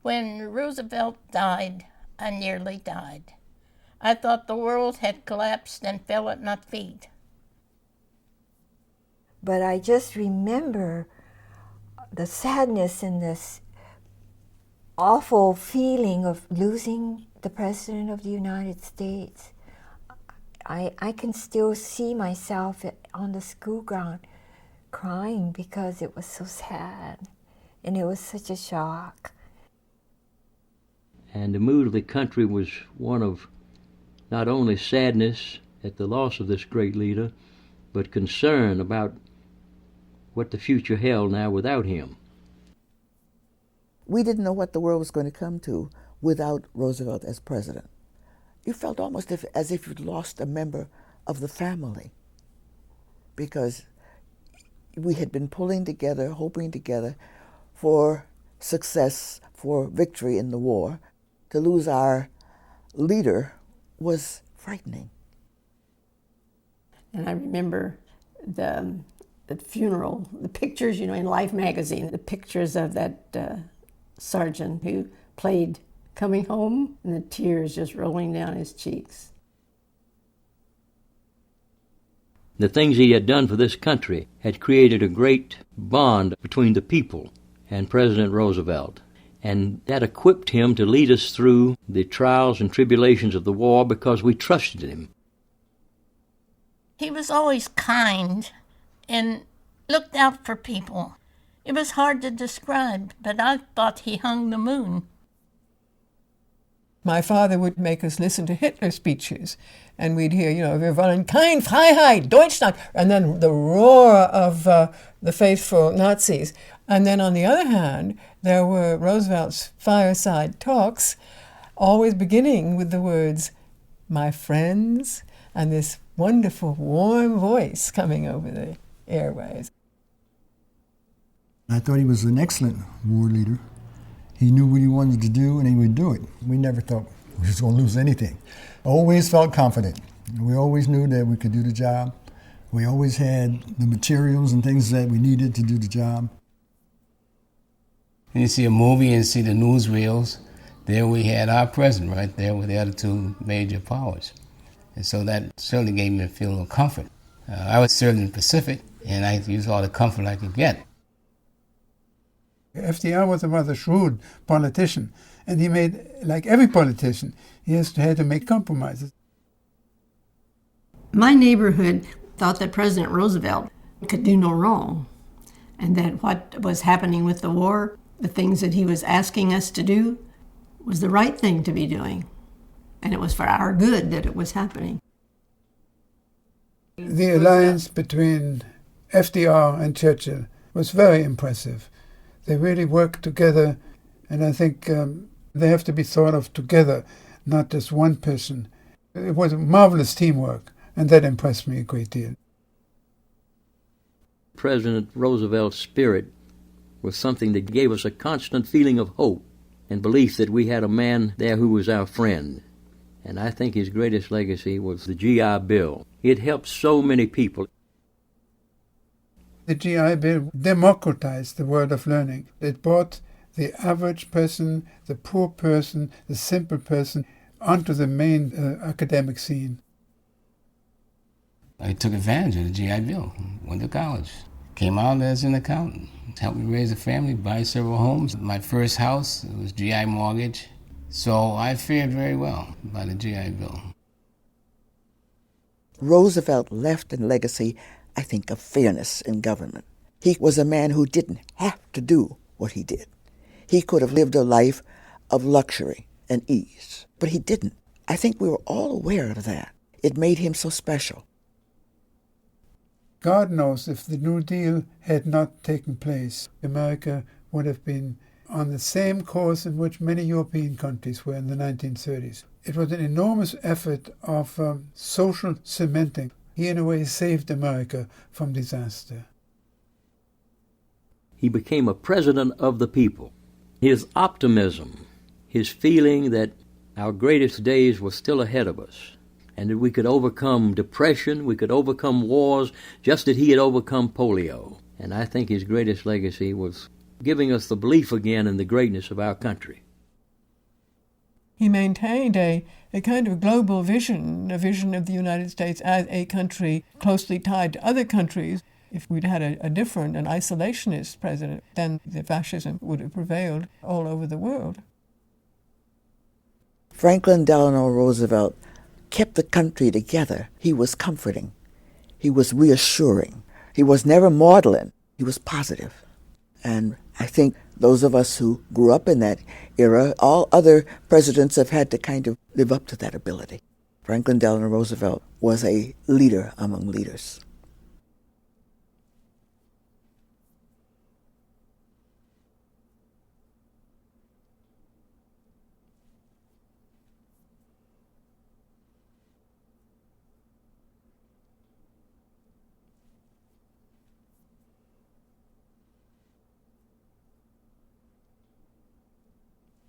When Roosevelt died, I nearly died. I thought the world had collapsed and fell at my feet. But I just remember the sadness and this awful feeling of losing the President of the United States. I can still see myself on the school ground crying because it was so sad and it was such a shock. And the mood of the country was one of not only sadness at the loss of this great leader, but concern about what the future held now without him. We didn't know what the world was going to come to without Roosevelt as president. You felt almost as if you'd lost a member of the family, because we had been pulling together, hoping together for success, for victory in the war. To lose our leader was frightening. And I remember the funeral, the pictures, in Life magazine, the pictures of that sergeant who played Coming Home, and the tears just rolling down his cheeks. The things he had done for this country had created a great bond between the people and President Roosevelt, and that equipped him to lead us through the trials and tribulations of the war because we trusted him. He was always kind and looked out for people. It was hard to describe, but I thought he hung the moon. My father would make us listen to Hitler speeches, and we'd hear, wir wollen kein Freiheit, Deutschland, and then the roar of the faithful Nazis. And then on the other hand, there were Roosevelt's fireside talks, always beginning with the words, my friends, and this wonderful, warm voice coming over the airways. I thought he was an excellent war leader. He knew what he wanted to do, and he would do it. We never thought we was going to lose anything. Always felt confident. We always knew that we could do the job. We always had the materials and things that we needed to do the job. And you see a movie and see the newsreels, there we had our president right there with the other two major powers. And so that certainly gave me a feeling of comfort. I was serving in the Pacific, and I used all the comfort I could get. FDR was a rather shrewd politician, and he made, like every politician, he had to make compromises. My neighborhood thought that President Roosevelt could do no wrong, and that what was happening with the war, the things that he was asking us to do, was the right thing to be doing, and it was for our good that it was happening. The alliance between FDR and Churchill was very impressive. They really worked together, and I think they have to be thought of together, not just one person. It was marvelous teamwork, and that impressed me a great deal. President Roosevelt's spirit was something that gave us a constant feeling of hope and belief that we had a man there who was our friend. And I think his greatest legacy was the GI Bill. It helped so many people. The GI Bill democratized the world of learning. It brought the average person, the poor person, the simple person onto the main academic scene. I took advantage of the GI Bill, went to college, came out as an accountant, helped me raise a family, buy several homes. My first house was GI mortgage, so I fared very well by the GI Bill. Roosevelt left a legacy, I think, of fairness in government. He was a man who didn't have to do what he did. He could have lived a life of luxury and ease, but he didn't. I think we were all aware of that. It made him so special. God knows if the New Deal had not taken place, America would have been on the same course in which many European countries were in the 1930s. It was an enormous effort of social cementing. He, in a way, saved America from disaster. He became a president of the people. His optimism, his feeling that our greatest days were still ahead of us, and that we could overcome depression, we could overcome wars, just as he had overcome polio. And I think his greatest legacy was giving us the belief again in the greatness of our country. he maintained a kind of global vision, a vision of the United States as a country closely tied to other countries. If we'd had a different, an isolationist president, then the fascism would have prevailed all over the world. Franklin Delano Roosevelt kept the country together. He was comforting. He was reassuring. He was never maudlin. He was positive. And I think those of us who grew up in that era, all other presidents have had to kind of live up to that ability. Franklin Delano Roosevelt was a leader among leaders.